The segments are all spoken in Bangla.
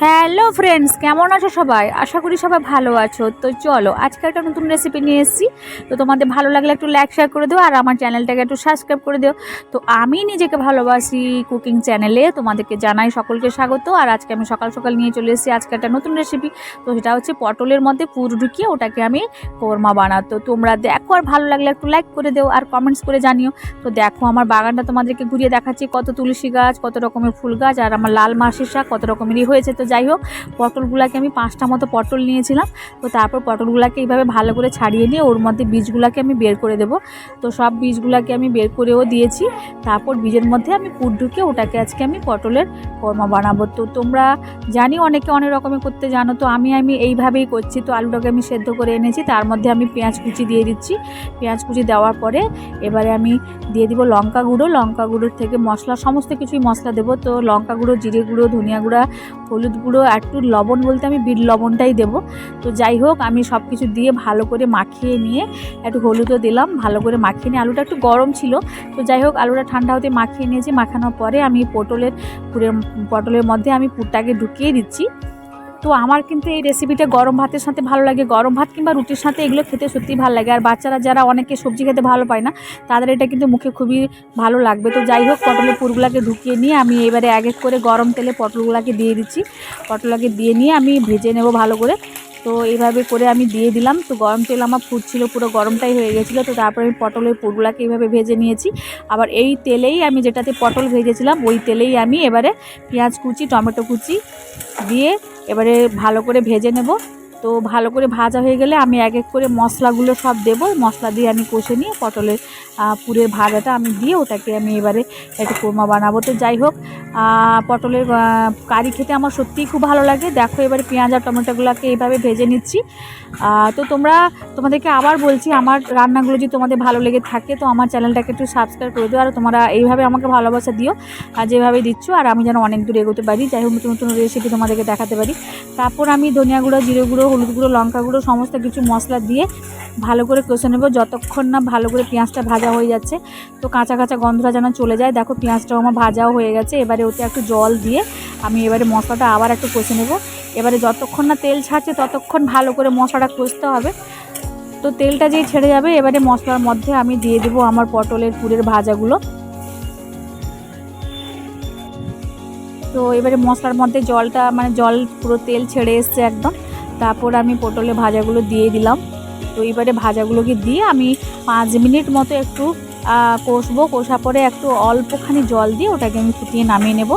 হ্যালো ফ্রেন্ডস, কেমন আছো সবাই? আশা করি সবাই ভালো আছো। তো চলো আজকে একটা নতুন রেসিপি নিয়ে এসেছি। তো তোমাদের ভালো লাগলে একটু লাইক শেয়ার করে দিও আর আমার চ্যানেলটাকে একটু সাবস্ক্রাইব করে দিও। তো আমি নিজেকে ভালোবাসি কুকিং চ্যানেলে তোমাদেরকে জানাই সকলকে স্বাগত। আর আজকে আমি সকাল সকাল নিয়ে চলে এসেছি আজকে একটা নতুন রেসিপি। তো সেটা হচ্ছে পটলের মধ্যে পুর ঢুকিয়ে ওটাকে আমি কোরমা বানাতো। তোমরা দেখো আর ভালো লাগলে একটু লাইক করে দিও আর কমেন্টস করে জানিও। তো দেখো আমার বাগানটা তোমাদেরকে ঘুরিয়ে দেখাচ্ছি, কত তুলসী গাছ, কত রকমের ফুল গাছ আর আমার লাল মাসের শাক কত রকমেরই হয়েছে। তো যাই হোক, পটলগুলোকে আমি 5টা মতো পটল নিয়েছিলাম। তো তারপর পটলগুলোকে এইভাবে ভালো করে ছাড়িয়ে নিয়ে ওর মধ্যে বীজগুলোকে আমি বের করে দেবো। তো সব বীজগুলোকে আমি বের করেও দিয়েছি। তারপর বীজের মধ্যে আমি পুর ঢুকে ওটাকে আজকে আমি পটলের কোরমা বানাবো। তো তোমরা জানি অনেকে অনেক রকমের করতে জানো, তো আমি এইভাবেই করছি। তো আলুটাকে আমি সেদ্ধ করে এনেছি, তার মধ্যে আমি পেঁয়াজ কুচি দিয়ে দিচ্ছি। পেঁয়াজ কুচি দেওয়ার পরে এবারে আমি দিয়ে দিব লঙ্কা গুঁড়ো। লঙ্কা গুঁড়োর থেকে মশলা, সমস্ত কিছুই মশলা দেবো। তো লঙ্কা গুঁড়ো, জিরে গুঁড়ো, ধনিয়া গুঁড়া, হলুদ গুঁড়ো, একটু লবণ বলতে আমি বিট লবণটাই দেবো। তো যাই হোক, আমি সব কিছু দিয়ে ভালো করে মাখিয়ে নিয়ে একটু হলুদও দিলাম, ভালো করে মাখিয়ে নিয়ে আলুটা একটু গরম ছিল। তো যাই হোক, আলুটা ঠান্ডা হতে মাখিয়ে নিয়েছি। মাখানোর পরে আমি পটলের মধ্যে আমি পুরটাকে ঢুকিয়ে দিচ্ছি। তো আমার কিন্তু এই রেসিপিটা গরম ভাতের সাথে ভালো লাগে, গরম ভাত কিংবা রুটির সাথে এগুলো খেতে সত্যিই ভালো লাগে। আর বাচ্চারা যারা অনেকে সবজি খেতে ভালো পায় না, তাদের এটা কিন্তু মুখে খুবই ভালো লাগবে। তো যাই হোক, পটলের পুরগুলোকে ঢুকিয়ে নিয়ে আমি এবারে এক এক করে গরম তেলে পটলগুলোকে দিয়ে দিচ্ছি। পটলটাকে দিয়ে নিয়ে আমি ভেজে নেব ভালো করে। তো এইভাবে করে আমি দিয়ে দিলাম। তো গরম তেল আমার ফুটছিল, পুরো গরমটাই হয়ে গেছিলো। তো তারপরে আমি পটলের পুরগুলোকে এইভাবে ভেজে নিয়েছি। আবার এই তেলেই আমি যেটাতে পটল ভেজেছিলাম ওই তেলেই আমি এবারে পেঁয়াজ কুচি, টমেটো কুচি দিয়ে এবারে ভালো করে ভেজে নেব। তো ভালো করে ভাজা হয়ে গেলে আমি এক এক করে মশলাগুলো সব দেবো। মশলা দিয়ে আমি কষে নিয়ে পটলের পুরের ভাজাটা আমি দিয়ে ওটাকে আমি এবারে একটু কোরমা বানাবো। তো যাই হোক, পটলের কারি খেতে আমার সত্যিই খুব ভালো লাগে। দেখো এবারে পেঁয়াজ আর টমেটোগুলোকে এইভাবে ভেজে নিচ্ছি। তো তোমাদেরকে আবার বলছি, আমার রান্নাগুলো যদি তোমাদের ভালো লেগে থাকে তো আমার চ্যানেলটাকে একটু সাবস্ক্রাইব করে দিও। আর তোমরা এইভাবে আমাকে ভালোবাসা দিও আর যেভাবে দিচ্ছ, আর আমি যেন অনেক দূর এগোতে পারি। যাই হোক, নতুন নতুন রেসিপি তোমাদেরকে দেখাতে পারি। তারপর আমি ধনিয়া গুঁড়ো, জিরে গুঁড়ো, হলুদ গুঁড়ো, লঙ্কা গুঁড়ো সমস্ত কিছু মশলা দিয়ে ভালো করে কষে নেব যতক্ষণ না ভালো করে পেঁয়াজটা ভাজা হয়ে যাচ্ছে। তো কাঁচা কাঁচা গন্ধটা যেন চলে যায়। দেখো পেঁয়াজটাও আমার ভাজাও হয়ে গেছে। এবারে ওতে একটু জল দিয়ে আমি এবারে মশলাটা আবার একটু কষে নেব। এবারে যতক্ষণ না তেল ছাড়ছে ততক্ষণ ভালো করে মশলাটা কষতে হবে। তো তেলটা যেই ছেড়ে যাবে এবারে মশলার মধ্যে আমি দিয়ে দেবো আমার পটলের পুরের ভাজাগুলো। তো এবারে মশলার মধ্যে জলটা জল পুরো তেল ছেড়ে এসছে একদম। তারপর আমি পটলের ভাজাগুলো দিয়ে দিলাম। তো এবারে ভাজাগুলোকে দিয়ে আমি 5 মিনিট মতো একটু কষবো। কষা পরে একটু অল্পখানি জল দিয়ে ওটাকে আমি ফুটিয়ে নামিয়ে নেব।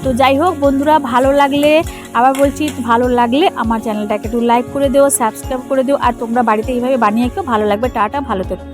তো যাই হোক বন্ধুরা, ভালো লাগলে, আবার বলছি, ভালো লাগলে আমার চ্যানেলটাকে একটু লাইক করে দিও, সাবস্ক্রাইব করে দিও। আর তোমরা বাড়িতে এইভাবে বানিয়ে কেউ ভালো লাগবে। টাটা, ভালো থেকো।